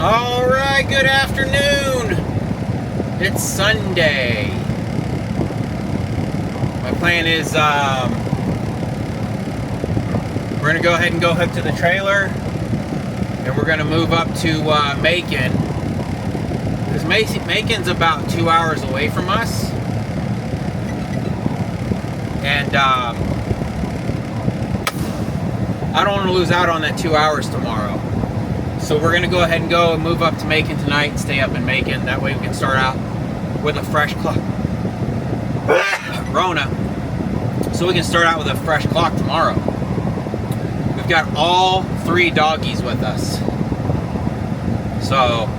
Alright, good afternoon. It's Sunday. My plan is we're going to go ahead and go hook to the trailer, and we're going to move up to Macon. Because Macon's about 2 hours away from us. And I don't want to lose out on that 2 hours tomorrow. So we're going to go ahead and go and move up to Macon tonight and stay up in Macon. That way we can start out with a fresh clock. Rona. So we can start out with a fresh clock tomorrow. We've got all 3 doggies with us. So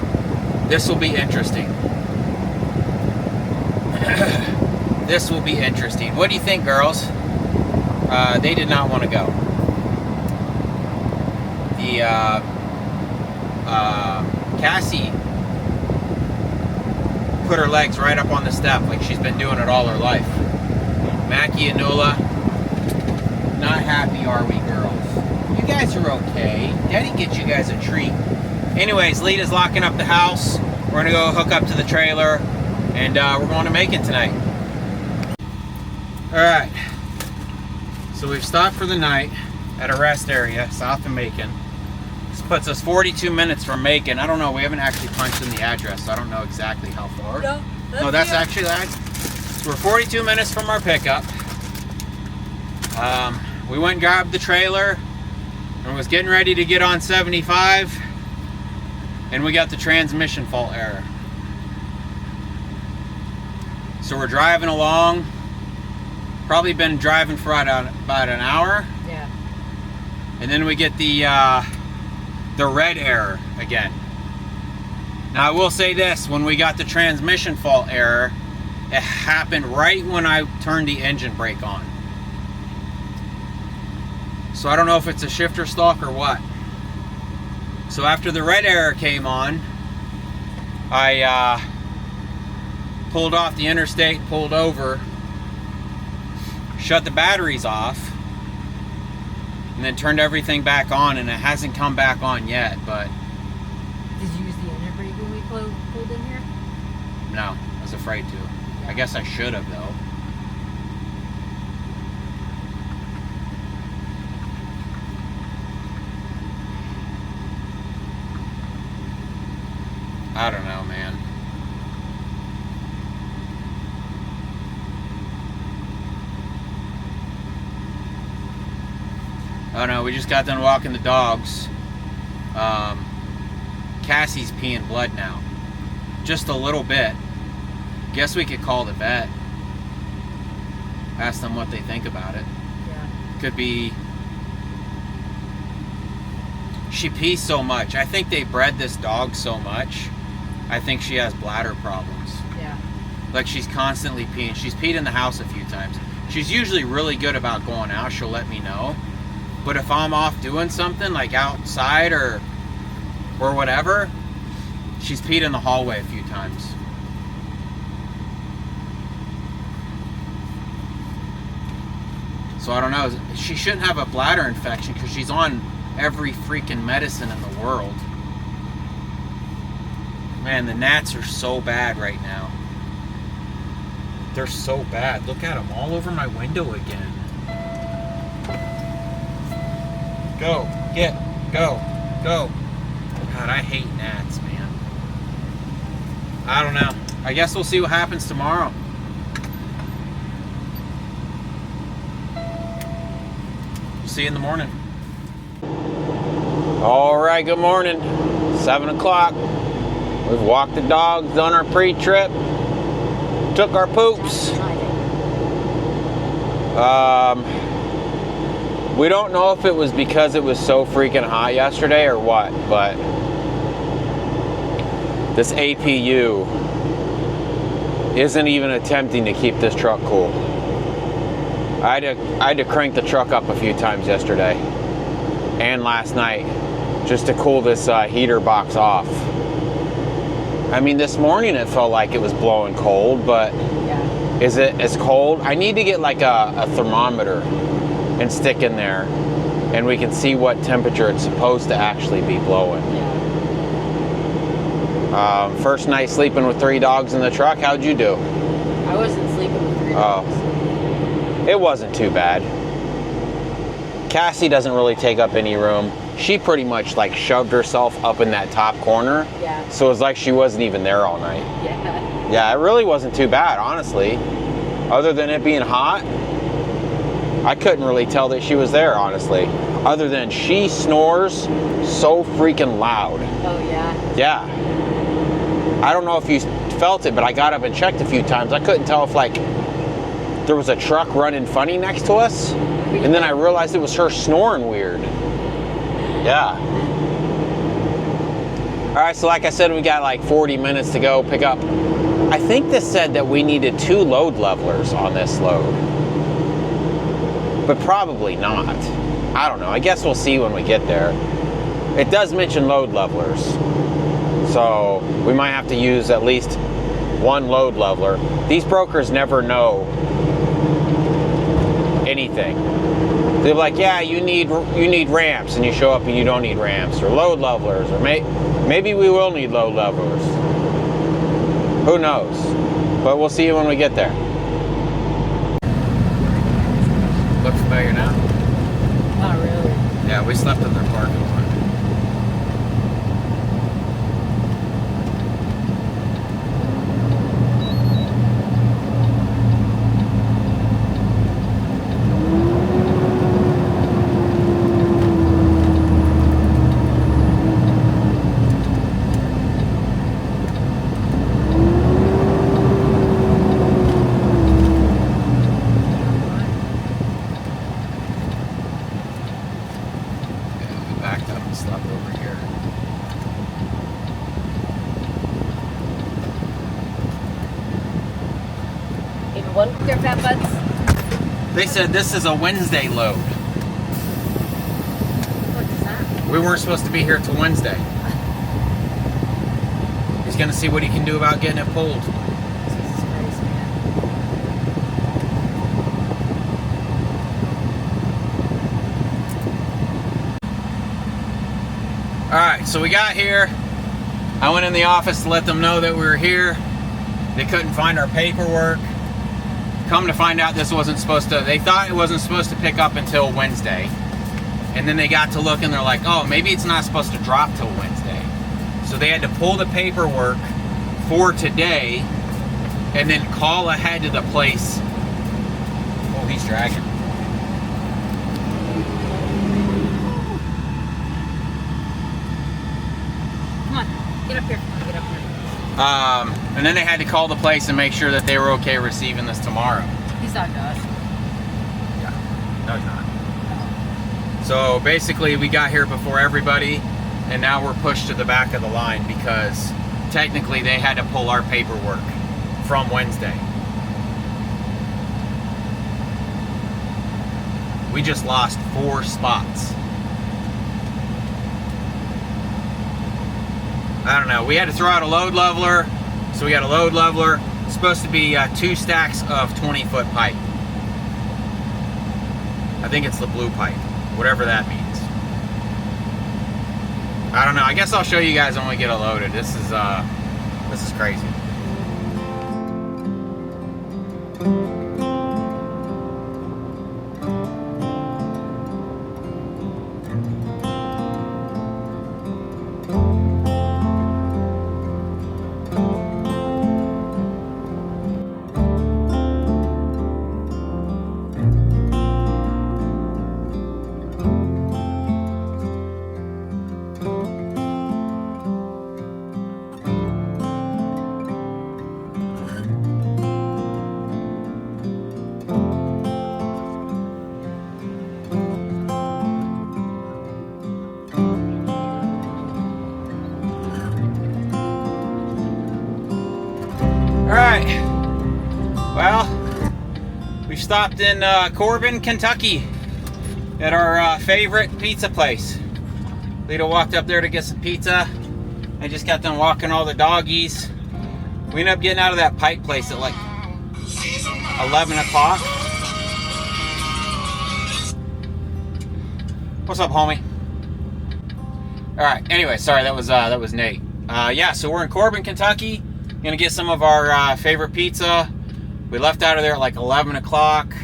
this will be interesting. This will be interesting. What do you think, girls? They did not want to go. Cassie put her legs right up on the step like she's been doing it all her life. Mackie and Nola, not happy, are we, girls? You guys are okay. Daddy gets you guys a treat. Anyways, Lita's locking up the house. We're gonna go hook up to the trailer, and we're going to Macon tonight. Alright, so we've stopped for the night at a rest area south of Macon. This puts us 42 minutes from Macon. I don't know, we haven't actually punched in the address, so I don't know exactly how far. No, that's actually that. So we're 42 minutes from our pickup. We went and grabbed the trailer and was getting ready to get on 75, and we got the transmission fault error. So we're driving along. Probably been driving for about an hour. Yeah. And then we get the red error again. Now I will say this, when we got the transmission fault error, it happened right when I turned the engine brake on. So I don't know if it's a shifter stalk or what. So after the red error came on, I pulled off the interstate, pulled over, shut the batteries off, and then turned everything back on, and it hasn't come back on yet, but... Did you use the engine brake when we pulled in here? No, I was afraid to. I guess I should have, though. I don't know, man. Oh no, we just got done walking the dogs. Cassie's peeing blood now. Just a little bit. Guess we could call the vet. Ask them what they think about it. Yeah. Could be... She pees so much. I think they bred this dog so much. I think she has bladder problems. Yeah. Like she's constantly peeing. She's peed in the house a few times. She's usually really good about going out. She'll let me know. But if I'm off doing something, like outside or whatever, she's peed in the hallway a few times. So I don't know. She shouldn't have a bladder infection because she's on every freaking medicine in the world. Man, the gnats are so bad right now. They're so bad. Look at them all over my window again. Go, go. God, I hate gnats, man. I don't know. I guess we'll see what happens tomorrow. See you in the morning. All right, good morning. 7 o'clock. We've walked the dogs, done our pre-trip, took our poops. We don't know if it was because it was so freaking hot yesterday or what, but this APU isn't even attempting to keep this truck cool. I had to crank the truck up a few times yesterday and last night just to cool this heater box off. I mean, this morning it felt like it was blowing cold, but yeah. Is it as cold? I need to get like a thermometer and stick in there, and we can see what temperature it's supposed to actually be blowing. First night sleeping with 3 dogs in the truck. How'd you do? I wasn't sleeping with 3 dogs. It wasn't too bad. Cassie doesn't really take up any room. She pretty much like shoved herself up in that top corner. Yeah. So it was like she wasn't even there all night. Yeah. Yeah, it really wasn't too bad, honestly. Other than it being hot, I couldn't really tell that she was there, honestly. Other than she snores so freaking loud. Oh, yeah? Yeah. I don't know if you felt it, but I got up and checked a few times. I couldn't tell if, like, there was a truck running funny next to us. And then I realized it was her snoring weird. Yeah. All right, so like I said, we got like 40 minutes to go pick up. I think this said that we needed 2 load levelers on this load. But probably not. I don't know. I guess we'll see when we get there. It does mention load levelers. So we might have to use at least 1 load leveler. These brokers never know anything. They're like, yeah, you need ramps, and you show up and you don't need ramps, or load levelers, or maybe we will need load levelers. Who knows? But we'll see you when we get there. Look familiar now? Not really. Yeah, we slept in their parking lot. Their fat butts. They said this is a Wednesday load. What is that? We weren't supposed to be here till Wednesday. He's gonna see what he can do about getting it pulled. Jesus Christ, man. Alright, so we got here. I went in the office to let them know that we were here. They couldn't find our paperwork. Come to find out this wasn't supposed to, they thought it wasn't supposed to pick up until Wednesday. And then they got to look and they're like, oh, maybe it's not supposed to drop till Wednesday. So they had to pull the paperwork for today and then call ahead to the place. Oh, he's dragging. Come on, get up here. Get up here. And then they had to call the place and make sure that they were okay receiving this tomorrow. He's talking to us. Yeah, no, he's not. So basically, we got here before everybody, and now we're pushed to the back of the line because technically they had to pull our paperwork from Wednesday. We just lost 4 spots. I don't know. We had to throw out a load leveler, so we got a load leveler. It's supposed to be 2 stacks of 20-foot pipe. I think it's the blue pipe, whatever that means. I don't know. I guess I'll show you guys when we get it loaded. This is crazy. Alright, well, we've stopped in Corbin, Kentucky at our favorite pizza place. Lita walked up there to get some pizza. I just got done walking all the doggies. We ended up getting out of that pipe place at like 11 o'clock. What's up, homie? Alright, anyway, sorry, that was Nate. Yeah, so we're in Corbin, Kentucky. Gonna get some of our favorite pizza. We left out of there at like 11 o'clock.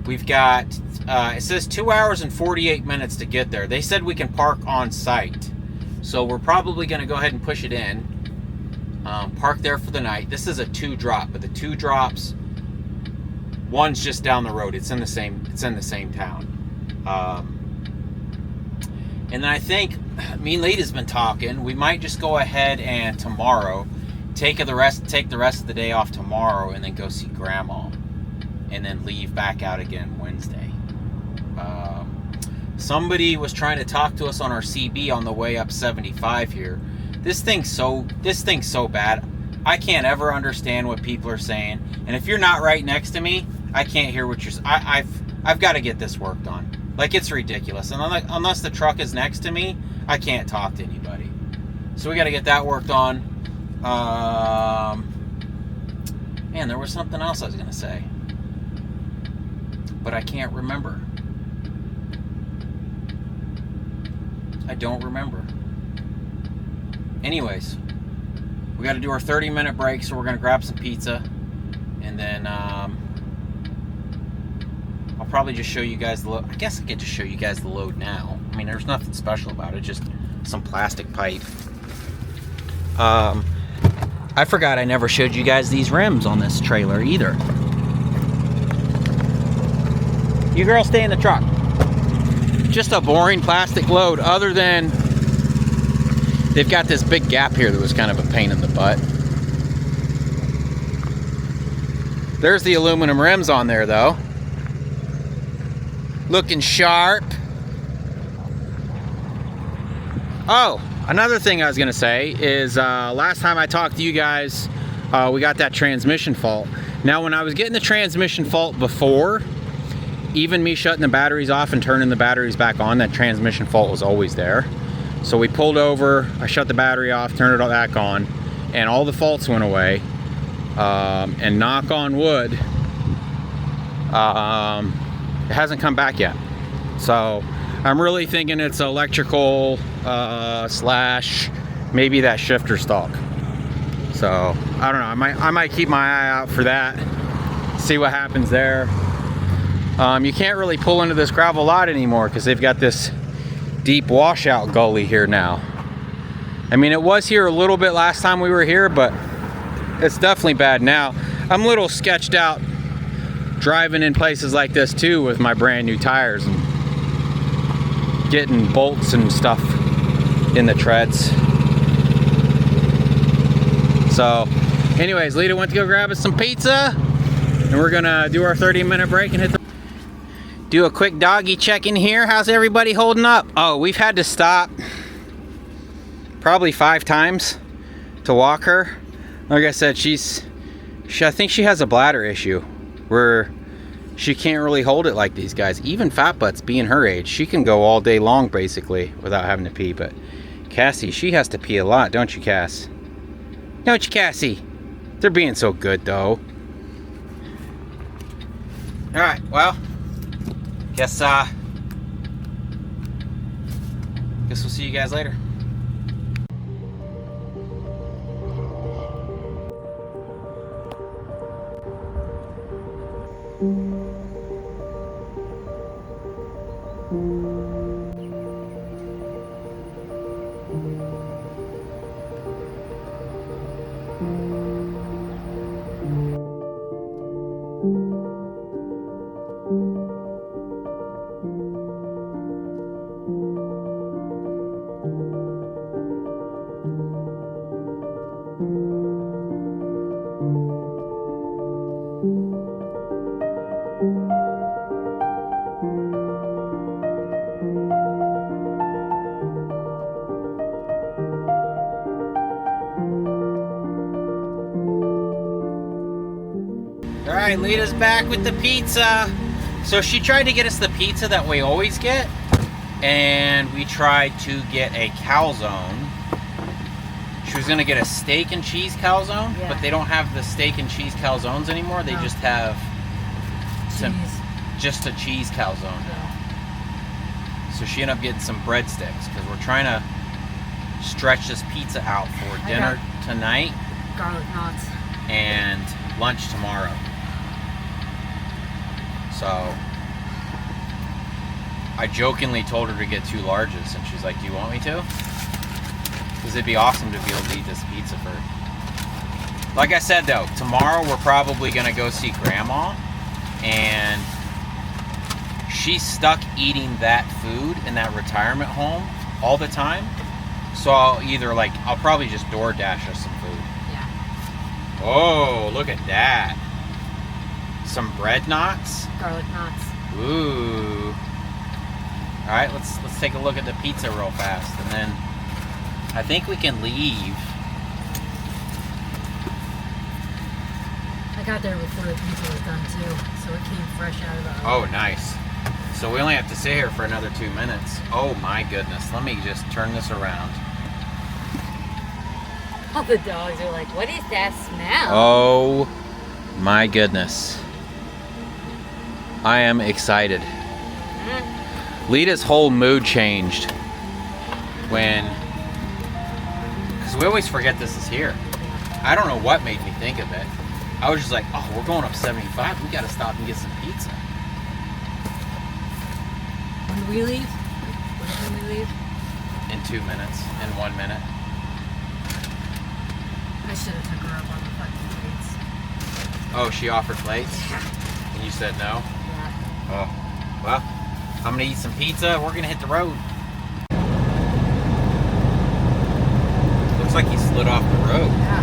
We've got, it says 2 hours and 48 minutes to get there. They said we can park on site. So we're probably gonna go ahead and push it in. Park there for the night. This is a 2-drop, but the 2 drops, one's just down the road. It's in the same town. And then I think me and Lita's been talking. We might just go ahead and tomorrow take the rest of the day off tomorrow, and then go see Grandma, and then leave back out again Wednesday. Somebody was trying to talk to us on our CB on the way up 75 here. This thing's so bad. I can't ever understand what people are saying. And if you're not right next to me, I can't hear what you're saying. I've got to get this worked on. Like, it's ridiculous. And unless the truck is next to me, I can't talk to anybody. So we got to get that worked on. Man, there was something else I was going to say, but I can't remember. I don't remember. Anyways, we got to do our 30-minute break, so we're going to grab some pizza, and then I'll probably just show you guys the load. I guess I get to show you guys the load now. I mean, there's nothing special about it, just some plastic pipe. I forgot I never showed you guys these rims on this trailer either. You girls stay in the truck. Just a boring plastic load, other than they've got this big gap here that was kind of a pain in the butt. There's the aluminum rims on there though. Looking sharp. Oh, another thing I was gonna say is last time I talked to you guys, we got that transmission fault. Now, when I was getting the transmission fault before, even me shutting the batteries off and turning the batteries back on, that transmission fault was always there. So we pulled over, I shut the battery off, turned it back on, and all the faults went away. And knock on wood, it hasn't come back yet. So I'm really thinking it's electrical slash maybe that shifter stalk. So I don't know, I might keep my eye out for that, see what happens there. You can't really pull into this gravel lot anymore because they've got this deep washout gully here now. I mean, it was here a little bit last time we were here, but it's definitely bad now. I'm a little sketched out driving in places like this too with my brand new tires and getting bolts and stuff in the treads. So anyways, Lita went to go grab us some pizza, and we're gonna do our 30-minute break and do a quick doggy check in here. How's everybody holding up? Oh, we've had to stop probably 5 times to walk her. Like I said, I think she has a bladder issue where she can't really hold it like these guys. Even Fat Butts, being her age, she can go all day long basically without having to pee. But Cassie, she has to pee a lot, don't you, Cass? Don't you, Cassie? They're being so good though. All right, well, guess we'll see you guys later. Alright, Lita's back with the pizza. So she tried to get us the pizza that we always get, and we tried to get a calzone. She was gonna get a steak and cheese calzone, but they don't have the steak and cheese calzones anymore. They just have just a cheese calzone now. So she ended up getting some breadsticks because we're trying to stretch this pizza out for dinner tonight Garlic knots. and lunch tomorrow. So I jokingly told her to get 2 larges, and she's like, do you want me to? Because it'd be awesome to be able to eat this pizza for... Like I said though, tomorrow we're probably going to go see Grandma, and she's stuck eating that food in that retirement home all the time. So I'll probably just DoorDash us some food. Yeah. Oh, look at that. Some bread knots. Garlic knots. Ooh. All right, let's take a look at the pizza real fast, and then I think we can leave. I got there before the pizza was done too, so it came fresh out of the oven. Oh, nice. So we only have to sit here for another 2 minutes. Oh my goodness. Let me just turn this around. All the dogs are like, what is that smell? Oh my goodness. I am excited. Lita's whole mood changed when, because we always forget this is here. I don't know what made me think of it. I was just like, oh, we're going up 75. We got to stop and get some pizza. When do we leave? When do we leave? In 2 minutes, in 1 minute. I should have took her up on the fucking plates. Oh, she offered plates? And you said no? Yeah. Oh, well, I'm gonna eat some pizza. We're gonna hit the road. Looks like he slid off the road. Yeah.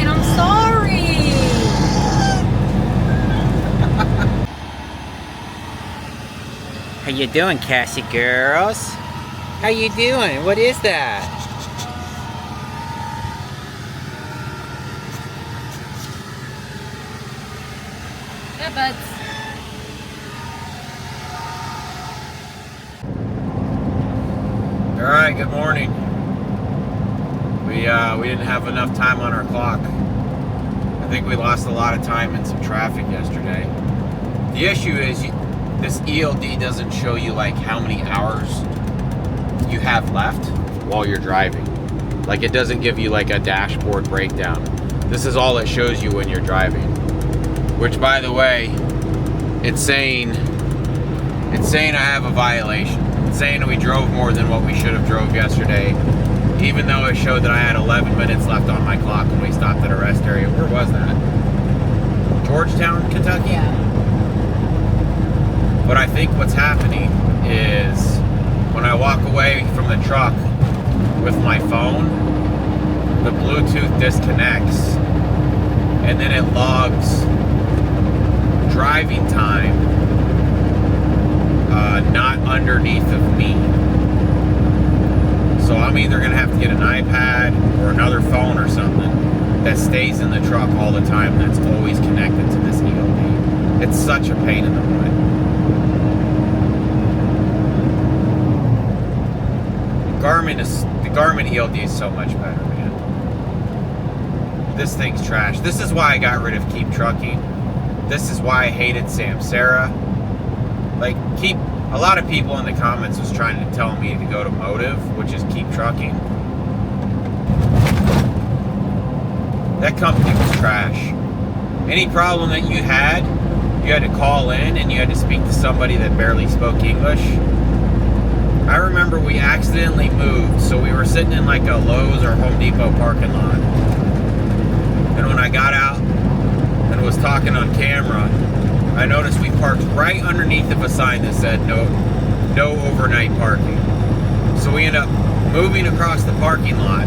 I'm sorry. How you doing, Cassie girls? How you doing? What is that? Yeah, buds. All right, good morning. We didn't have enough time on our clock. I think we lost a lot of time in some traffic yesterday. The issue is this ELD doesn't show you like how many hours you have left while you're driving. Like it doesn't give you like a dashboard breakdown. This is all it shows you when you're driving. Which, by the way, it's saying I have a violation. It's saying we drove more than what we should have drove yesterday, even though it showed that I had 11 minutes left on my clock when we stopped at a rest area. Where was that? Georgetown, Kentucky? Yeah. But I think what's happening is when I walk away from the truck with my phone, the Bluetooth disconnects and then it logs driving time not underneath of me. So I'm either going to have to get an iPad or another phone or something that stays in the truck all the time that's always connected to this ELD. It's such a pain in the butt. The Garmin ELD is so much better, man. This thing's trash. This is why I got rid of Keep Trucking. This is why I hated Samsara. Like, a lot of people in the comments was trying to tell me to go to Motive, which is Keep Trucking. That company was trash. Any problem that you had to call in and you had to speak to somebody that barely spoke English. I remember we accidentally moved, so we were sitting in like a Lowe's or Home Depot parking lot. And when I got out and was talking on camera, I noticed we parked right underneath of a sign that said no overnight parking. So we ended up moving across the parking lot,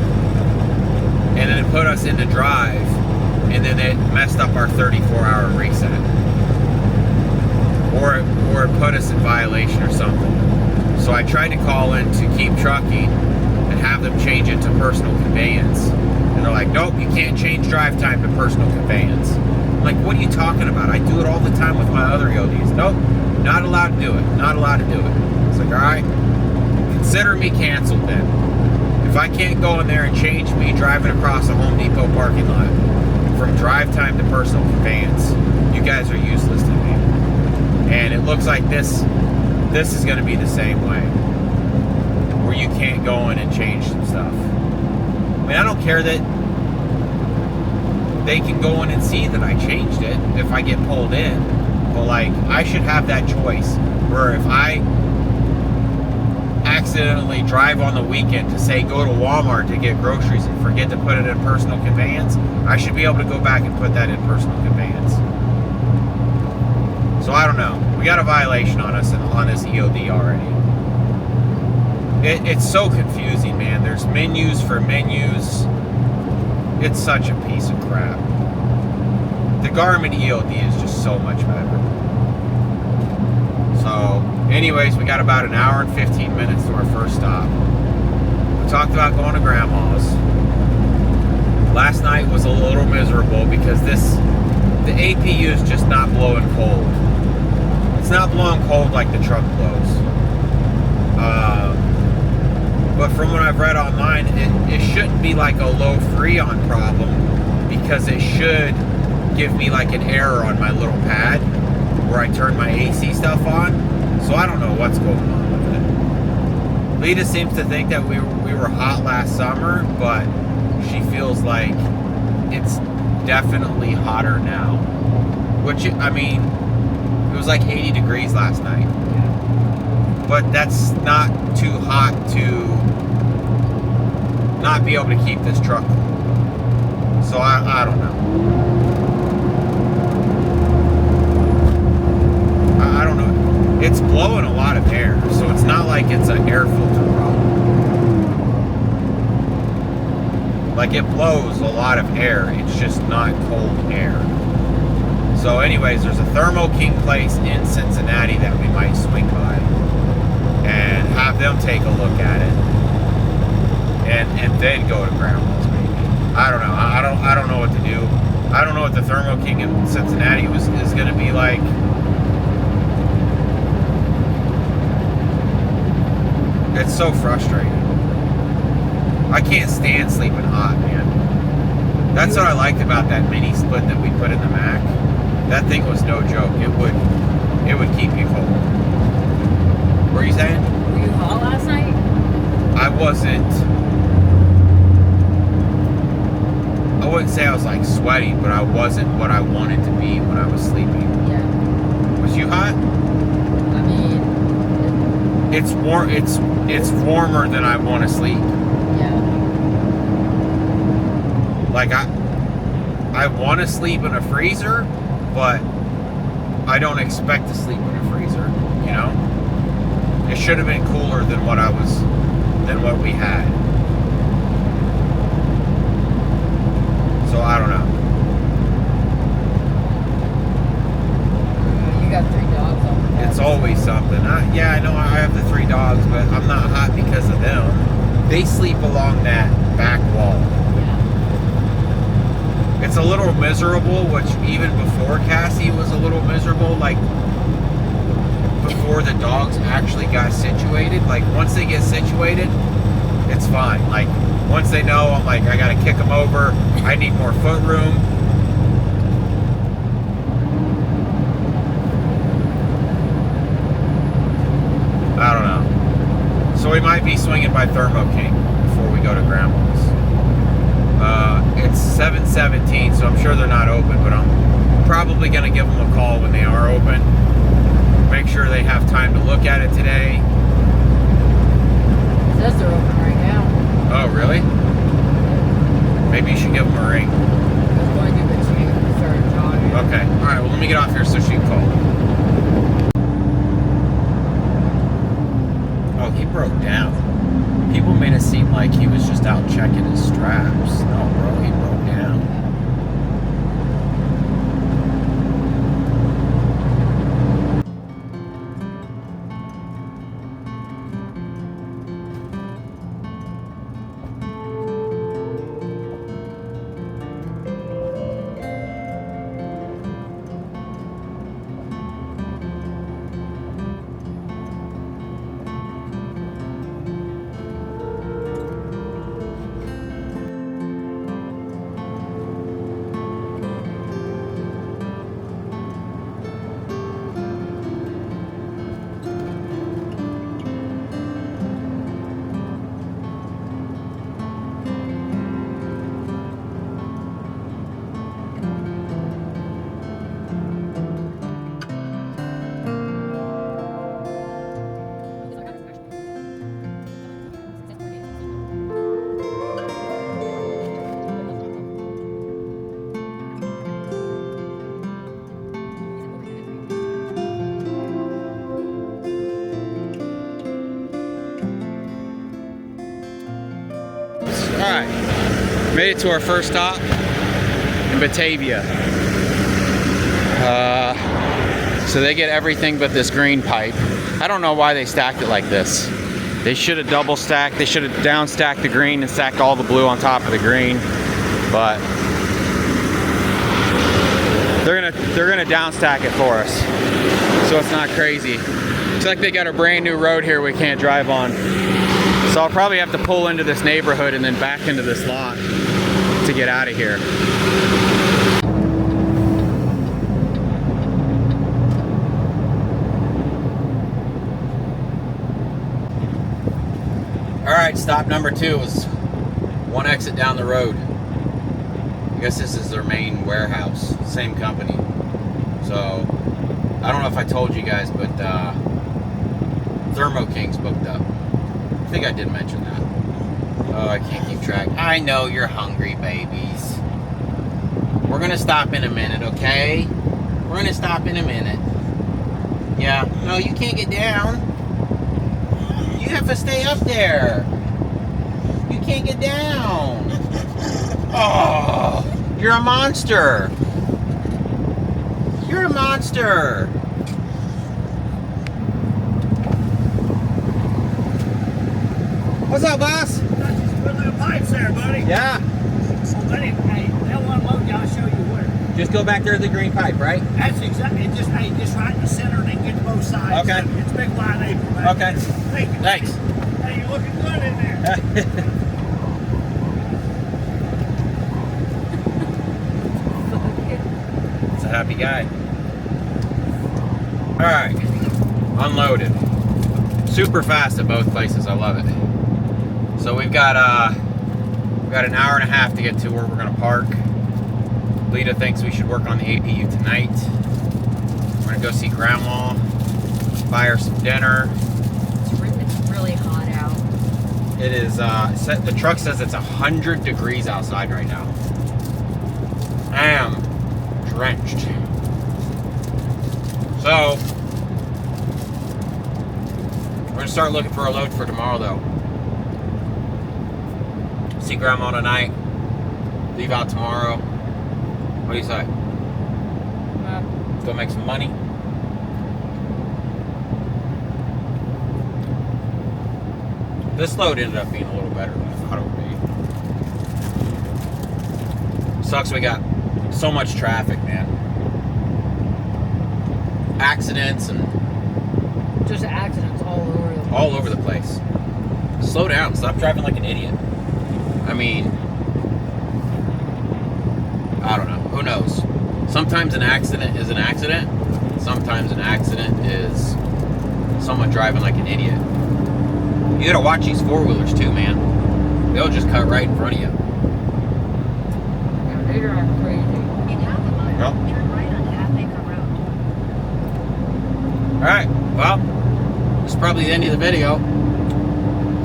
and then it put us into drive. and then it messed up our 34-hour reset. Or it put us in violation or something. So I tried to call in to Keep Trucking and have them change it to personal conveyance. And they're like, nope, you can't change drive time to personal conveyance. I'm like, what are you talking about? I do it all the time with my other EODs. Nope, not allowed to do it. Not allowed to do it. It's like, all right, consider me canceled then. If I can't go in there and change me driving across the Home Depot parking lot from drive time to personal conveyance, you guys are useless to me. And it looks like this is going to be the same way, where you can't go in and change some stuff. I mean, I don't care that they can go in and see that I changed it if I get pulled in, but like, I should have that choice where if I accidentally drive on the weekend to say go to Walmart to get groceries and forget to put it in personal conveyance, I should be able to go back and put that in personal conveyance. So I don't know. We got a violation on us on this EOD already. It's so confusing, man. There's menus for menus. It's such a piece of crap. The Garmin EOD is just so much better. So, anyways, we got about an hour and 15 minutes to our first stop. We talked about going to Grandma's. Last night was a little miserable because the APU is just not blowing cold. It's not blowing cold like the truck blows. But from what I've read online, it shouldn't be like a low freon problem, because it should give me like an error on my little pad where I turn my AC stuff on. So I don't know what's going on with it. Lita seems to think that we were hot last summer, but she feels like it's definitely hotter now. Which, I mean, it was like 80 degrees last night. But that's not too hot to not be able to keep this truck cool. So I don't know. I don't know. It's blowing a lot of air, so it's not like it's an air filter problem. Like, it blows a lot of air, it's just not cold air. So anyways, there's a Thermo King place in Cincinnati that we might swing by and have them take a look at it, and then go to Grandma's maybe. I don't know. I don't know what to do. I don't know what the Thermo King in Cincinnati is going to be like. It's so frustrating. I can't stand sleeping hot, man. That's what I liked about that mini split that we put in the Mac. That thing was no joke. It would keep you cold. What are you saying? Were you hot last night? I wouldn't say I was like sweating, but I wasn't what I wanted to be when I was sleeping. Yeah. Was you hot? I mean, it's warm. It's warmer than I want to sleep. yeah. Like I want to sleep in a freezer, but I don't expect to sleep in a freezer. You know, it should have been cooler than what we had. So I don't know. You got 3 dogs on the It's always something. Yeah, I know I have the 3 dogs, but I'm not hot because of them. They sleep along that back wall. Yeah. It's a little miserable, which even before Cassie was a little miserable, like before the dogs actually got situated. Like, once they get situated, it's fine. Like, once they know, I'm like, I gotta kick them over, I need more foot room. I don't know. So we might be swinging by Thermo King before we go to Grandma's. It's 7:17, so I'm sure they're not open, but I'm probably gonna give them a call when they are open. Make sure they have time to look at it today. It says they're open right now. Oh, really? Maybe you should give them a ring. I'm going to the change and start jogging. Okay. All right. Well, let me get off here so she can call. Oh, he broke down. People made it seem like he was just out checking his straps. No, bro, he broke down. Made it to our first stop in Batavia. So they get everything but this green pipe. I don't know why they stacked it like this. They should have double stacked. They should have down stacked the green and stacked all the blue on top of the green. But they're gonna down stack it for us, so it's not crazy. It's like they got a brand new road here we can't drive on. So I'll probably have to pull into this neighborhood and then back into this lot to get out of here. All right, stop number 2 was one exit down the road. I guess this is their main warehouse, same company. So, I don't know if I told you guys, but Thermo King's booked up. I think I did mention that. Oh, I can't keep track. I know you're hungry, babies. We're gonna stop in a minute, okay? We're gonna stop in a minute. Yeah, no, you can't get down. You have to stay up there. You can't get down. Oh, you're a monster. You're a monster. What's up, boss? Just put little pipes there, buddy. Yeah. Buddy, hey, they'll unload you. I'll show you where. Just go back there to the green pipe, right? That's exactly. Just right in the center, and then get to both sides. Okay. It's a big wide apron. Back Okay. there. Thank you. Thanks. Hey, you're looking good in there. It's a happy guy. All right, unloaded. Super fast at both places. I love it. So we've got an hour and a half to get to where we're gonna park. Lita thinks we should work on the APU tonight. We're gonna go see Grandma, buy her some dinner. It's really hot out. It is. The truck says it's 100 degrees outside right now. I am drenched. So we're gonna start looking for a load for tomorrow, though. See Grandma tonight. Leave out tomorrow. What do you say? Let's go make some money. This load ended up being a little better than I thought it would be. Sucks we got so much traffic, man. Accidents and Just accidents all over the place. all over the place. Slow down. Stop driving like an idiot. I mean, I don't know. Who knows? Sometimes an accident is an accident. Sometimes an accident is someone driving like an idiot. You gotta watch these four-wheelers too, man. They'll just cut right in front of you. Yeah, they are crazy. In half a mile, Well. turn right on Half-Acre Road. Alright, well, this is probably the end of the video.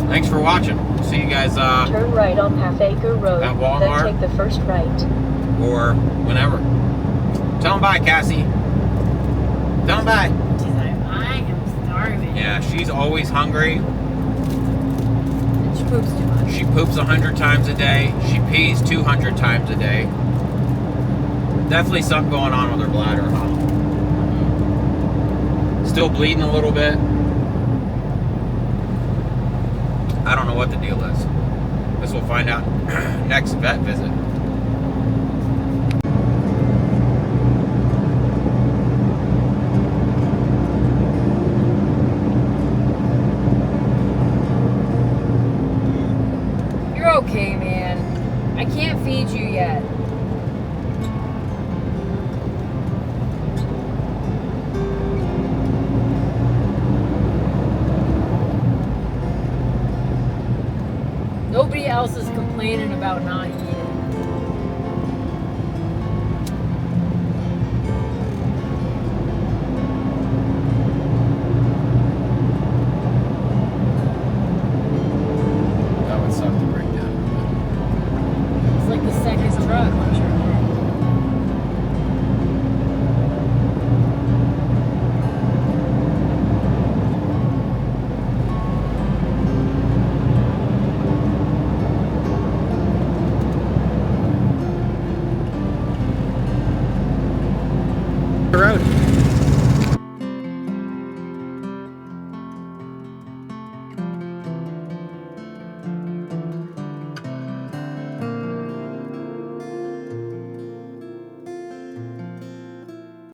Thanks for watching. See you guys Turn right on Half-Acre Road, At Walmart? then take the first right. or whenever. Tell them bye, Cassie. Tell them bye. She's like, I am starving. Yeah, she's always hungry. And she poops too much. She poops 100 times a day. She pees 200 times a day. Definitely something going on with her bladder, huh? Still bleeding a little bit. I don't know what the deal is. Guess we'll find out next vet visit. You're okay, man. I can't feed you yet. Nobody else is complaining about not eating. That would suck to break down. It's like the second truck. the road.